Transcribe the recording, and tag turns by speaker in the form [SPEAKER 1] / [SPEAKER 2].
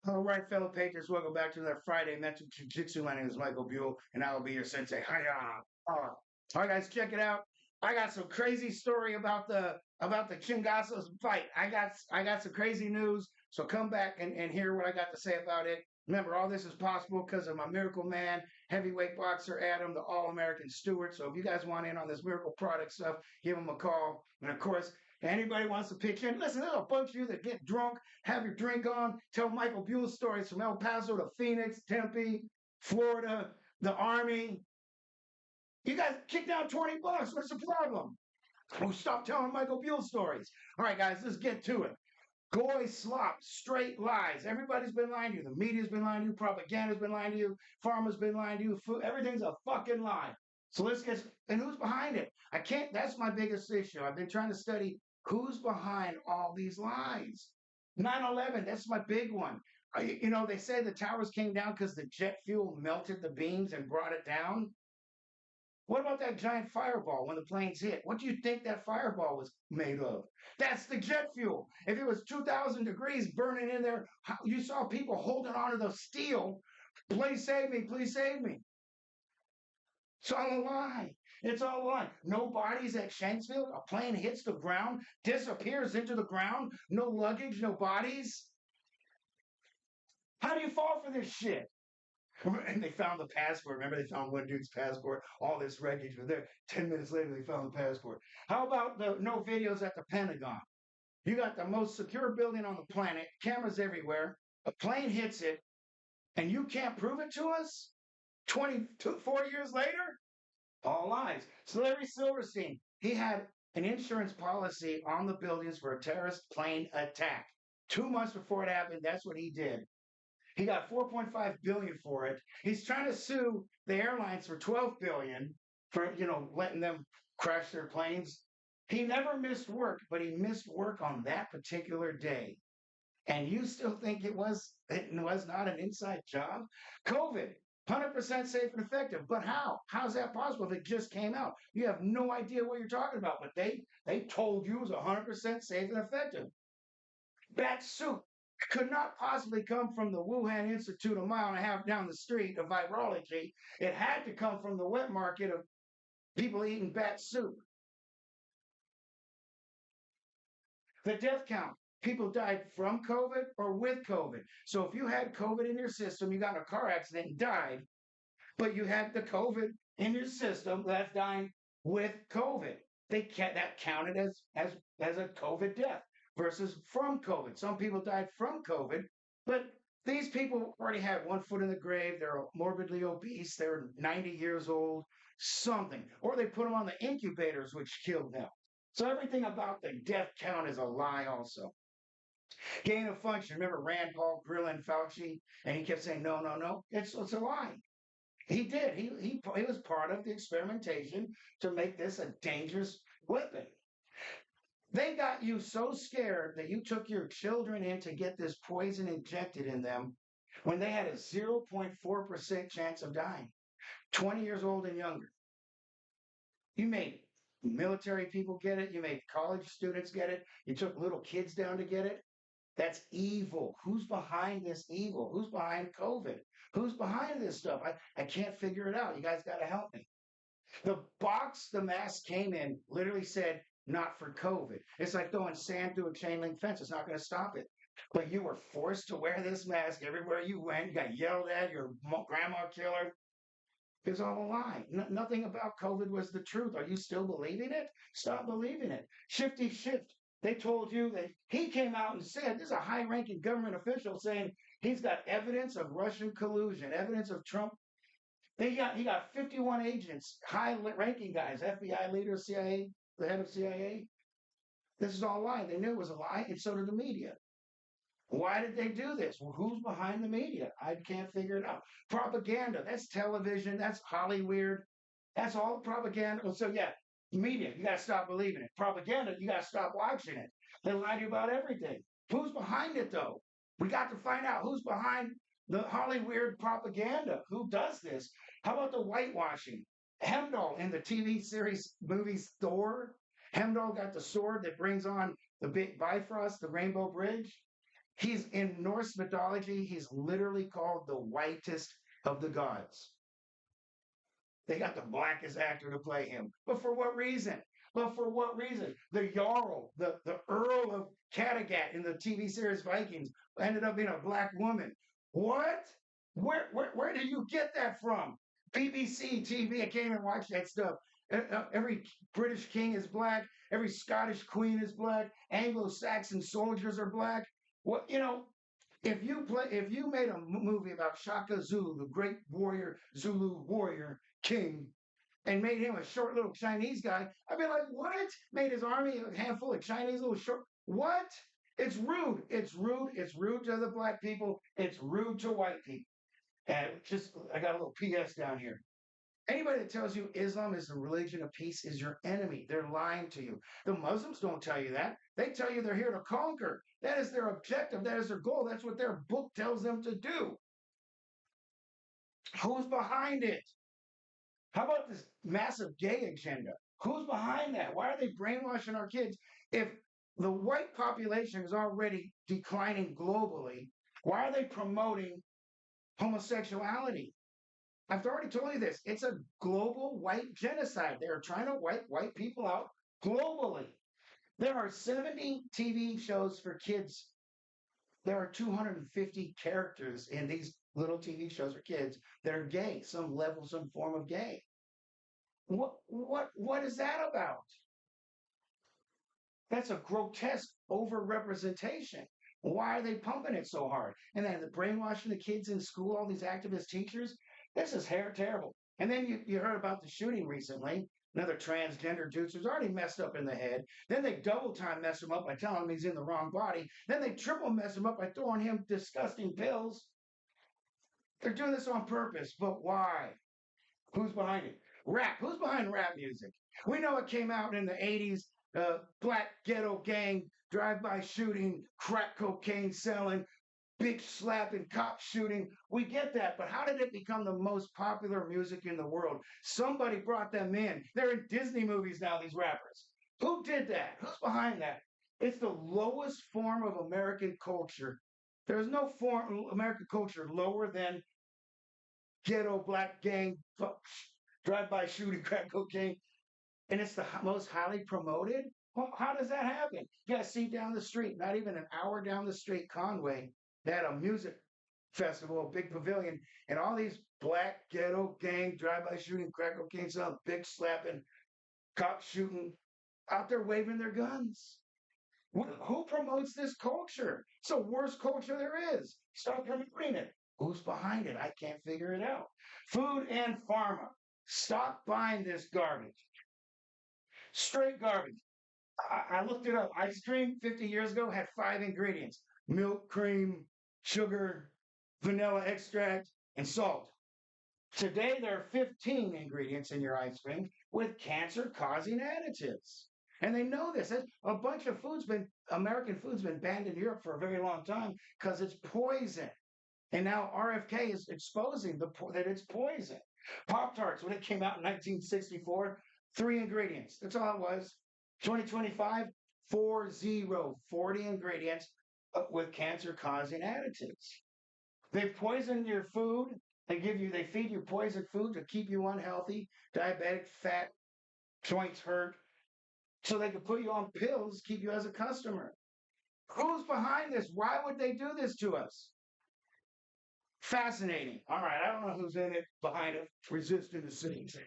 [SPEAKER 1] All right, fellow patrons, welcome back to another Friday Mental Jujitsu. My name is Michael Buell, and I will be your sensei. Hiya! All right, guys, check it out. I got some crazy story about the Chingasos fight. I got some crazy news. So come back and hear what I got to say about it. Remember, all this is possible because of my miracle man, heavyweight boxer Adam, the All-American Stewart. So if you guys want in on this miracle product stuff, give him a call. And of course, anybody wants to pitch in, listen, there's a bunch of you that get drunk, have your drink on, tell Michael Buell stories from El Paso to Phoenix, Tempe, Florida, the Army. You guys kick down 20 bucks. What's the problem? Oh, stop telling Michael Buell stories. All right, guys, let's get to it. Goy Slop, straight lies. Everybody's been lying to you. The media's been lying to you. Propaganda's been lying to you. Pharma's been lying to you. Food, everything's a fucking lie. So let's get, and who's behind it? I can't, that's my biggest issue. I've been trying to study who's behind all these lies. 9/11, that's my big one. They say the towers came down because the jet fuel melted the beams and brought it down. What about that giant fireball when the planes hit? What do you think that fireball was made of? That's the jet fuel. If it was 2,000 degrees burning in there, you saw people holding onto the steel. Please save me, please save me. It's all a lie. It's all a lie. No bodies at Shanksville. A plane hits the ground, disappears into the ground. No luggage, no bodies. How do you fall for this shit? And they found the passport. Remember, they found one dude's passport. All this wreckage was there. 10 minutes later, they found the passport. How about the no videos at the Pentagon? You got the most secure building on the planet, cameras everywhere. A plane hits it, and you can't prove it to us? 4 years later? All lies. So Larry Silverstein, he had an insurance policy on the buildings for a terrorist plane attack. 2 months before it happened, that's what he did. He got 4.5 billion for it. He's trying to sue the airlines for 12 billion for, letting them crash their planes. He never missed work, but he missed work on that particular day. And you still think it was not an inside job? COVID, 100% safe and effective. But how? How's that possible if it just came out? You have no idea what you're talking about, but they told you it was 100% safe and effective. Bat soup could not possibly come from the Wuhan Institute a mile and a half down the street of virology. It had to come from the wet market of people eating bat soup. The death count. People died from COVID or with COVID. So if you had COVID in your system, you got in a car accident and died, but you had the COVID in your system, that's dying with COVID. That counted as a COVID death versus from COVID. Some people died from COVID, but these people already had one foot in the grave. They're morbidly obese. They're 90 years old, something. Or they put them on the incubators, which killed them. So everything about the death count is a lie also. Gain of function. Remember Rand Paul grilling Fauci, and he kept saying, no, no, no. It's a lie. He did. He was part of the experimentation to make this a dangerous weapon. They got you so scared that you took your children in to get this poison injected in them when they had a 0.4% chance of dying. 20 years old and younger. You made military people get it. You made college students get it. You took little kids down to get it. That's evil. Who's behind this evil? Who's behind COVID? Who's behind this stuff? I can't figure it out. You guys got to help me. The box the mask came in literally said, not for COVID. It's like throwing sand through a chain link fence. It's not going to stop it. But you were forced to wear this mask everywhere you went. You got yelled at, your grandma killer. It's all a lie. Nothing about COVID was the truth. Are you still believing it? Stop believing it. Shifty shift. They told you that he came out and said, this is a high ranking government official saying he's got evidence of Russian collusion, evidence of Trump. He got 51 agents, high ranking guys, FBI leader, CIA, the head of CIA. This is all a lie. They knew it was a lie, and so did the media. Why did they do this? Well, who's behind the media? I can't figure it out. Propaganda, that's television, that's Hollywood, that's all propaganda. Well, so yeah, media, you got to stop believing it. Propaganda, you got to stop watching it. They lie to you about everything. Who's behind it, though? We got to find out who's behind the Hollywood propaganda. Who does this? How about the whitewashing? Hemdahl in the TV series movies Thor. Hemdahl got the sword that brings on the big Bifrost, the Rainbow Bridge. He's in Norse mythology, he's literally called the whitest of the gods. They got the blackest actor to play him. But for what reason? But for what reason? The Jarl, the Earl of Kattegat in the TV series Vikings, ended up being a black woman. What? Where did you get that from? BBC TV. I can't even watch that stuff. Every British king is black. Every Scottish queen is black. Anglo-Saxon soldiers are black. What if you made a movie about Shaka Zulu, the great warrior Zulu warrior king, and made him a short little Chinese guy, I'd be like, what? Made his army a handful of Chinese little short. What? It's rude. It's rude. It's rude to the black people. It's rude to white people. And just, I got a little PS down here. Anybody that tells you Islam is the religion of peace is your enemy. They're lying to you. The Muslims don't tell you that. They tell you they're here to conquer. That is their objective. That is their goal. That's what their book tells them to do. Who's behind it? How about this massive gay agenda? Who's behind that? Why are they brainwashing our kids? If the white population is already declining globally, why are they promoting homosexuality? I've already told you this. It's a global white genocide. They are trying to wipe white people out globally. There are 70 TV shows for kids. There are 250 characters in these little TV shows for kids that are gay, some level, some form of gay. What is that about? That's a grotesque overrepresentation. Why are they pumping it so hard? And then the brainwashing the kids in school, all these activist teachers, this is terrible. And then you heard about the shooting recently. Another transgender dude who's already messed up in the head. Then they double time mess him up by telling him he's in the wrong body. Then they triple mess him up by throwing him disgusting pills. They're doing this on purpose, but why? Who's behind it? Rap. Who's behind rap music? We know it came out in the 80s. Black ghetto gang, drive-by shooting, crack cocaine selling, big slapping, cop shooting. We get that, but how did it become the most popular music in the world? Somebody brought them in. They're in Disney movies now, these rappers. Who did that? Who's behind that? It's the lowest form of American culture. There's no form American culture lower than ghetto black gang, drive-by shooting, crack cocaine, and it's the most highly promoted. Well, how does that happen? You got to see down the street, not even an hour down the street, Conway, they had a music festival, a big pavilion, and all these black ghetto gang drive-by shooting, crack cocaine selling, big slapping, cop shooting, out there waving their guns. Who promotes this culture? It's the worst culture there is. Stop promoting it. Who's behind it? I can't figure it out. Food and pharma. Stop buying this garbage. Straight garbage. I looked it up. Ice cream 50 years ago had 5 ingredients: milk, cream, sugar, vanilla extract, and salt. Today, there are 15 ingredients in your ice cream with cancer-causing additives. And they know this. A bunch of American food's been banned in Europe for a very long time because it's poison. And now RFK is exposing that it's poison. Pop-Tarts, when it came out in 1964, 3 ingredients. That's all it was. 2025, 40 ingredients with cancer-causing additives. They've poisoned your food. They feed you poisoned food to keep you unhealthy, diabetic, fat, joints hurt, so they can put you on pills, keep you as a customer. Who's behind this? Why would they do this to us? Fascinating. All right, I don't know who's in it, behind it, resisting the scenes.